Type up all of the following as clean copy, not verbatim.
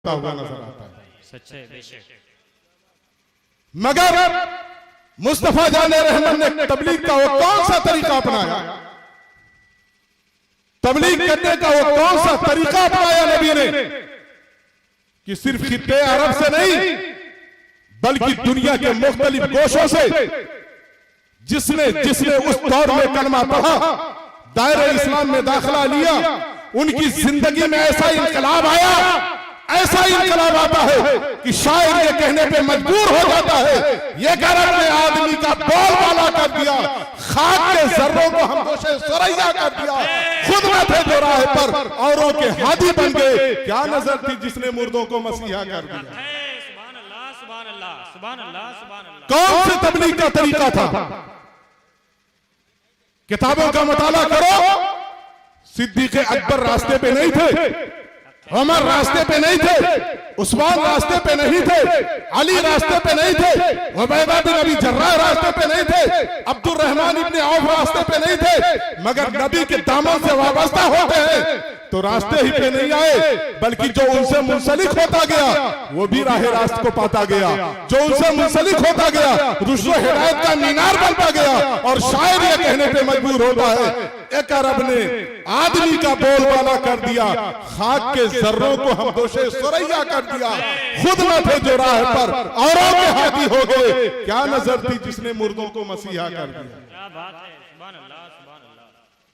हुआ नजर आता है। सच्चे बेशक। मगर मुस्तफा जाने रहमत ने तबलीग का वो कौन सा तरीका अपनाया, तबलीग करने का वो कौन सा तरीका अपनाया नबी ने कि सिर्फ खित्ते अरब से नहीं बल्कि दुनिया के मुख्तलिफ गोशों से जिसने जिसने उस दौर में कलमा पढ़ा, दायरे इस्लाम में दाखिला लिया, उनकी जिंदगी में ऐसा इनकलाब आया, ऐसा इनकलाब आता है कि शायर ये कहने पे मजबूर हो जाता है, ये करम ने आदमी का बोलबाला कर दिया, खाक के जर्रों को हम दोषे सुरैया कर दिया, खुद में थे जो राह पर औरों के हादी बन गए। क्या नजर थी जिसने मुर्दों को मसीहा कर दिया। सुभान अल्लाह, सुभान अल्लाह, सुभान अल्लाह, सुभान अल्लाह। कौन से तबलीग का तरीका था? किताबों का मुताला करो। सिद्दीक़ अकबर रास्ते पे नहीं थे, उमर रास्ते पे नहीं थे, उस्मान रास्ते पे नहीं थे, अली रास्ते पे नहीं थे, उबैदा बिन अबी जर्राह रास्ते पे नहीं थे, अब्दुल रहमान इब्न औफ रास्ते पे नहीं थे। मगर नबी के दामन से वाबस्ता होते हैं तो रास्ते ही पे नहीं आए, बल्कि जो उनसे मुंसलिक होता गया वो भी राह रास्त को पाता गया, जो उनसे मुंसलिक होता गया रुश्द व हिदायत का मीनार बनता गया। और शायर ये कहने पे मजबूर होता है, एक अरब ने आदमी का बोलबाला कर दिया, खाक के जर्रों को हम दोषे सुरैया कर दिया, खुद न थे जो राह पर औरों के हाथी हो गए। क्या नजर थी जिसने मुर्दों को मसीहा कर दिया। क्या बात है, सुभान अल्लाह, सुभान अल्लाह।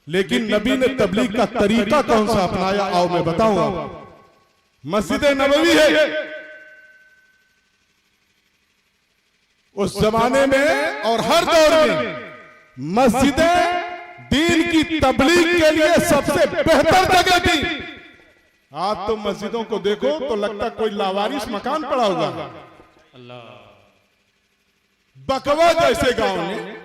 लेकिन नबी ने तबलीग का तरीका कौन सा अपनाया, आओ मैं बताऊंगा। मस्जिद नबवी है, उस जमाने में और हर दौर में मस्जिदें दीन की तबलीग के लिए सबसे बेहतर जगह थी। आज तो मस्जिदों को देखो तो लगता कोई लावारिस मकान पड़ा होगा। अल्लाह। बकवा जैसे गांव में,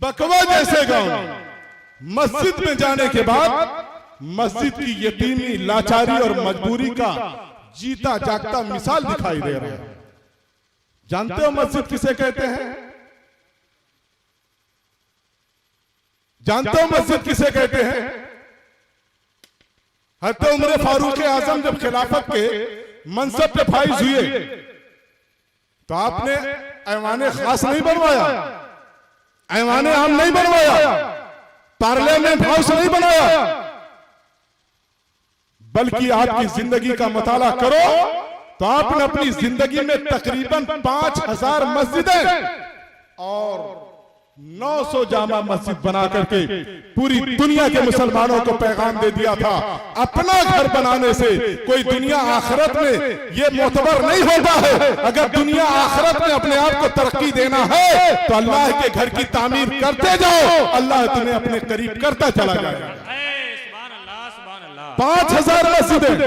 बकवा जैसे गांव में मस्जिद में जाने के बाद मस्जिद की यतीमी, लाचारी और मजबूरी का जीता जागता मिसाल दिखाई दे रहा है। जानते हो मस्जिद किसे कहते हैं? जानते हो मस्जिद किसे कहते हैं? हज़रत उमर फारूक आजम जब खिलाफत के मनसब पे फाइज हुए तो आपने ऐवाने खास नहीं बनवाया, ऐवाने आम नहीं बनवाया, पार्लियामेंट हाउस नहीं बनाया, बल्कि आपकी जिंदगी का मुताला करो तो आपने अपनी जिंदगी में तकरीबन 5000 मस्जिदें और 900 जामा मस्जिद बना करके पूरी दुनिया के मुसलमानों को पैगाम दे दिया था। अपना घर बनाने से कोई दुनिया आखिरत में ये मोतबर नहीं होता है। अगर दुनिया आखिरत में अपने आप को तरक्की देना है तो अल्लाह के घर की तामीर करते जाओ, अल्लाह तुम्हें अपने करीब करता चला जाएगा। 5000 मस्जिदें,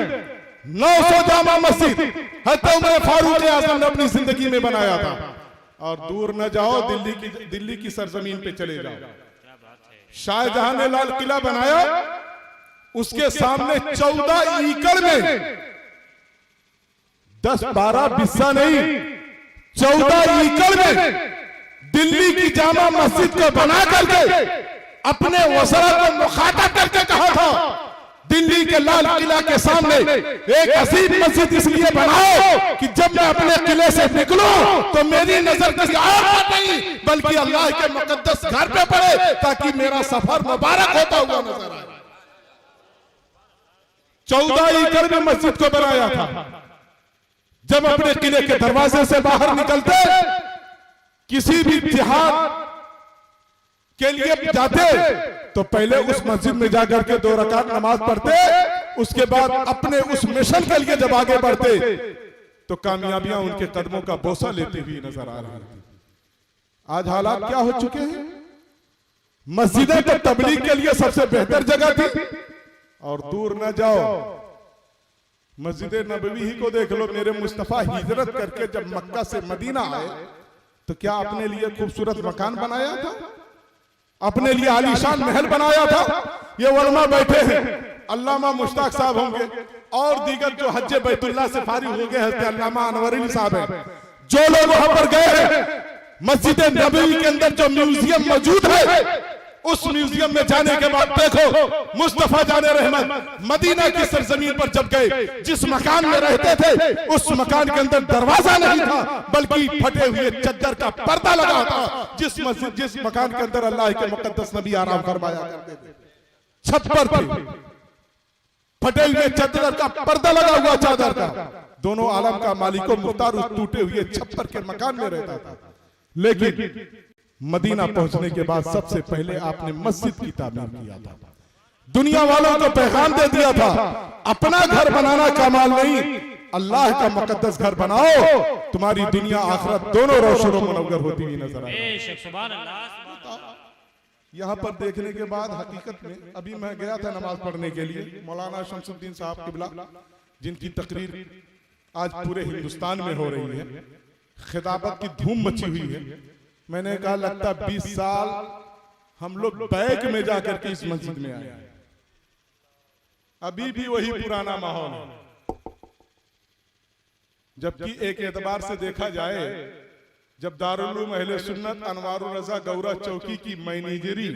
900 जामा मस्जिद हज़रत उमर फारूक आज़म ने अपनी जिंदगी में बनाया था। और दूर न जाओ, दिल्ली की सरजमीन पे चले जाओ, शाहजहां ने लाल किला बनाया, उसके सामने 14 एकड़ में 10-12 बिस्सा नहीं 14 एकड़ में दिल्ली की जामा मस्जिद को बना करके अपने वज़रा को मुखातब करके कहा था, दिल्ली के लाल किला के सामने एक अजीब मस्जिद इसलिए बनाओ कि जब मैं अपने किले से निकलूं तो मेरी नजर किसी और पर नहीं बल्कि अल्लाह के मुकद्दस घर पे पड़े, ताकि मेरा सफर मुबारक होता हुआ नजर आए। 14 एकड़ में मस्जिद को बनाया था। जब अपने किले के दरवाजे से बाहर निकलते, किसी भी जिहाद के लिए जाते तो पहले उस मस्जिद में जाकर के 2 रकात नमाज पढ़ते, उसके बाद अपने उस मिशन के लिए जब आगे बढ़ते तो कामयाबियां उनके कदमों का बोसा लेती हुई नजर आ रही थी। आज हालात क्या हो चुके हैं? मस्जिदें तो तबलीग के लिए सबसे बेहतर जगह थी, और दूर न जाओ मस्जिद नबवी ही को देख लो। मेरे मुस्तफा हिजरत करके जब मक्का से मदीना आए तो क्या अपने लिए खूबसूरत मकान बनाया था, अपने लिए आलीशान महल बनाया था? ये उलमा बैठे हैं, अल्लामा मुश्ताक साहब होंगे और दीगर जो हज बैतुल्लाह से फारिग हो गए हैं, अल्लामा अनवरी साहब हैं, जो लोग वहां पर गए हैं, मस्जिद नबवी के अंदर जो म्यूजियम मौजूद है उस म्यूजियम में जाने के बाद देखो मुस्तफा जाने रहमत मदीना की सरजमीन पर जब गए, जिस मकान में रहते थे उस मकान के अंदर दरवाजा नहीं था बल्कि फटे हुए चद्दर का पर्दा लगा था। जिस मकान के अंदर अल्लाह के मुकद्दस नबी आराम फरमाया करते थे, छत पर थे, फटे हुए चद्दर का पर्दा लगा हुआ चादर का। दोनों आलम का मालिको मुख्तार उस टूटे हुए छप्पर के मकान में रहता था। लेकिन मदीना पहुंचने के बाद सबसे पहले आपने मस्जिद की तामीर किया था। दुनिया वालों को पैगाम दे दिया था, अपना घर बनाना कमाल नहीं, अल्लाह का मुकद्दस घर बनाओ, तुम्हारी दुनिया आखिरत दोनों रोशन मुनव्वर होती हुई नजर आए। यहाँ पर देखने के बाद हकीकत में अभी मैं गया था नमाज पढ़ने के लिए, मौलाना शमसुद्दीन साहब किबला जिनकी तकरीर आज पूरे हिंदुस्तान में हो रही है, खिताबत की धूम मची हुई है। मैंने कहा लगता 20 साल हम लोग बैक में जाकर के इस मस्जिद में आए, अभी भी वही पुराना माहौल है। जबकि एक एतबार से देखा जाए, जब दारुल उलूम अहले सुन्नत अनवारुल रज़ा गौरा चौकी की मैनेजरी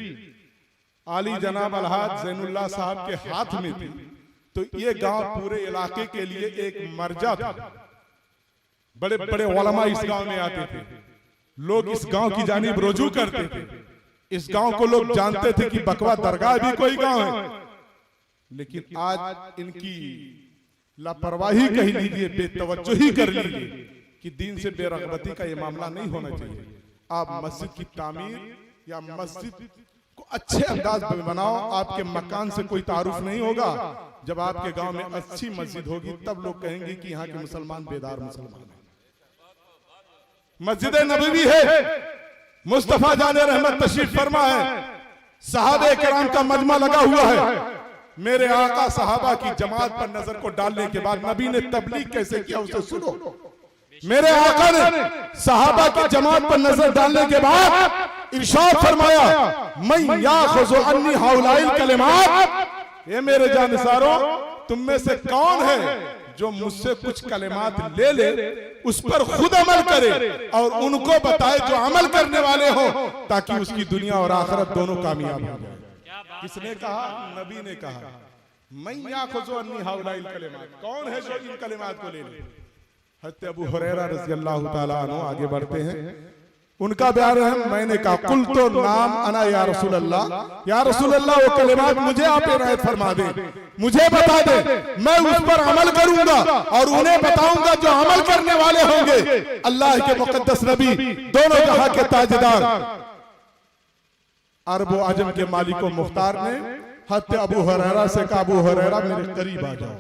आली जनाब अलहाज ज़ैनुल्लाह साहब के हाथ में थी, तो ये गांव पूरे इलाके के लिए एक मर्जा था। बड़े बड़े उलमा इस गांव में आते थे, लोग इस गांव की जानिब रुजू करते थे। इस गांव को लोग जानते थे कि बकवा दरगाह भी कोई गांव है। लेकिन आज इनकी लापरवाही कह लीजिए, बेतवज्जोही कर लीजिए कि दीन से बेरगबती का ये मामला नहीं होना चाहिए। आप मस्जिद की तामीर या मस्जिद को अच्छे अंदाज में बनाओ, आपके मकान से कोई तारुफ नहीं होगा। जब आपके गांव में अच्छी मस्जिद होगी तब लोग कहेंगे कि यहाँ के मुसलमान बेदार मुसलमान हैं। मस्जिद नबवी है, मुस्तफा जाने रहमत तशरीफ फरमा है, सहाबे किराम का मजमा लगा हुआ है। मेरे आका सहाबा की जमात पर नजर को डालने के बाद नबी ने तबलीग कैसे किया उसे सुनो। मेरे आका ने सहाबा की जमात पर नजर डालने के बाद इरशाद फरमाया, मैं याखुज़ु अन्नी हाउलाइल कलिमात, ये मेरे जानिसारों तुम में से कौन है जो मुझसे कुछ कलिमात ले ले, उस पर खुद अमल करे और उनको बताए जो अमल करने वाले हो, ताकि उसकी दुनिया और आखिरत दोनों कामयाब हो जाए। किसने कहा? नबी ने कहा, मैं याखुज़ु अन्नी हाउलाइल कलिमात, कौन है जो इन कलिमात को ले ले। हज़रत अबू हुरैरा रज़ियल्लाहु ताला अन्हु आगे बढ़ते हैं, उनका बयान है, मैंने कहा कुल तो नाम अना या रसूल अल्लाह, या रसूल अल्लाह वो कलिमात मुझे आप इनायत फरमा दे, मुझे बता दे, मैं उस पर अमल करूंगा और उन्हें बताऊंगा जो अमल करने वाले होंगे। अल्लाह के मुकद्दस नबी दोनों जहां के ताजदार अरब व अजम के मालिको मुख्तार ने हज़रत अबू हुरैरा से कहा, अबू हुरैरा मेरे करीब आ जाओ।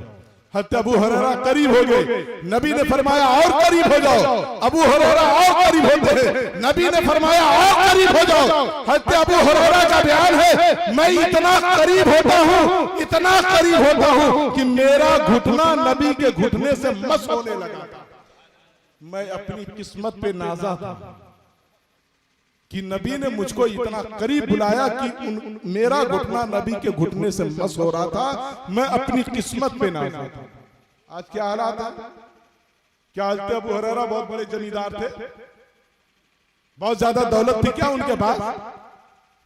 हज़रत अबू हुरैरा करीब हो गए, नबी ने फरमाया और करीब हो जाओ। अबू हुरैरा और करीब होते हैं, नबी ने फरमाया और करीब हो जाओ। हज़रत अबू हुरैरा का बयान है, मैं इतना करीब होता हूँ, इतना करीब होता हूँ कि मेरा घुटना नबी के घुटने से मस होने लगा था। मैं अपनी किस्मत पे नाज़ा था कि नबी ने मुझको इतना करीब बुलाया कि मेरा घुटना नबी के घुटने से मस हो रहा था, मैं अपनी किस्मत पे नाज़ा था। आज क्या हालात है? क्या हज़रत अबू हुरैरा बहुत बड़े जमींदार थे, बहुत ज्यादा दौलत थी क्या उनके पास,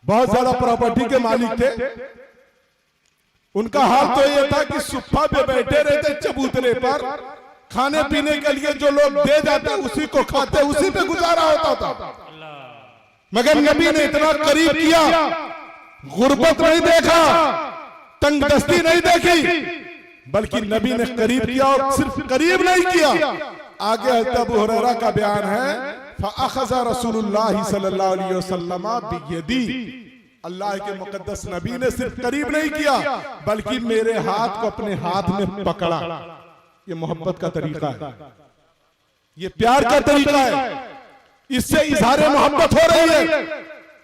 बहुत ज्यादा प्रॉपर्टी के मालिक थे? उनका हाल तो ये था कि सुफ्फा पे बैठे रहते चबूतरे पर, खाने पीने के लिए जो लोग दे जाते उसी को खाते, उसी पे गुजारा होता था। मगर नबी ने इतना करीब किया, गुर्बत नहीं देखा, तंगदस्ती नहीं देखी, बल्कि नबी ने करीब किया और सिर्फ करीब नहीं किया। आगे हज़रत अबू हुरैरा का बयान है, फ़अख़ज़ रसूलुल्लाह सल्लल्लाहु अलैहि वसल्लम बियदी, अल्लाह के मुकद्दस नबी ने सिर्फ करीब नहीं किया बल्कि मेरे हाथ को अपने हाथ में पकड़ा। ये मोहब्बत का तरीका है, ये प्यार का तरीका है। इससे इजहार मोहब्बत हो रही है,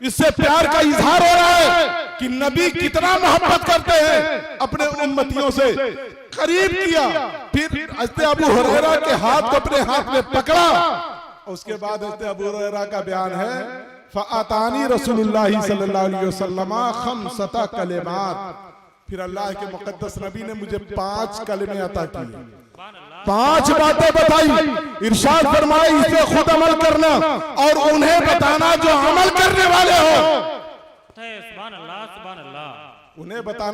इससे प्यार का इजहार हो रहा है कि नबी कितना मोहब्बत करते हैं अपने उम्मतियों से। करीब किया, फिर हज़रत अबू हुरैरा के हाथ को अपने हाथ में पकड़ा। उसके बाद हज़रत अबू हुरैरा का बयान है, फ़अतानी रसूलुल्लाह सल्लल्लाहु अलैहि वसल्लम खम्सता कलिमात, फिर अल्लाह के मुकद्दस नबी ने मुझे 5 कलमे अता किए, 5 बातें बताई। इरशाद फरमाया, इसे खुद अमल करना और उन्हें बताना जो अमल करने वाले हो। सुभान अल्लाह सुभान अल्लाह। उन्हें बताना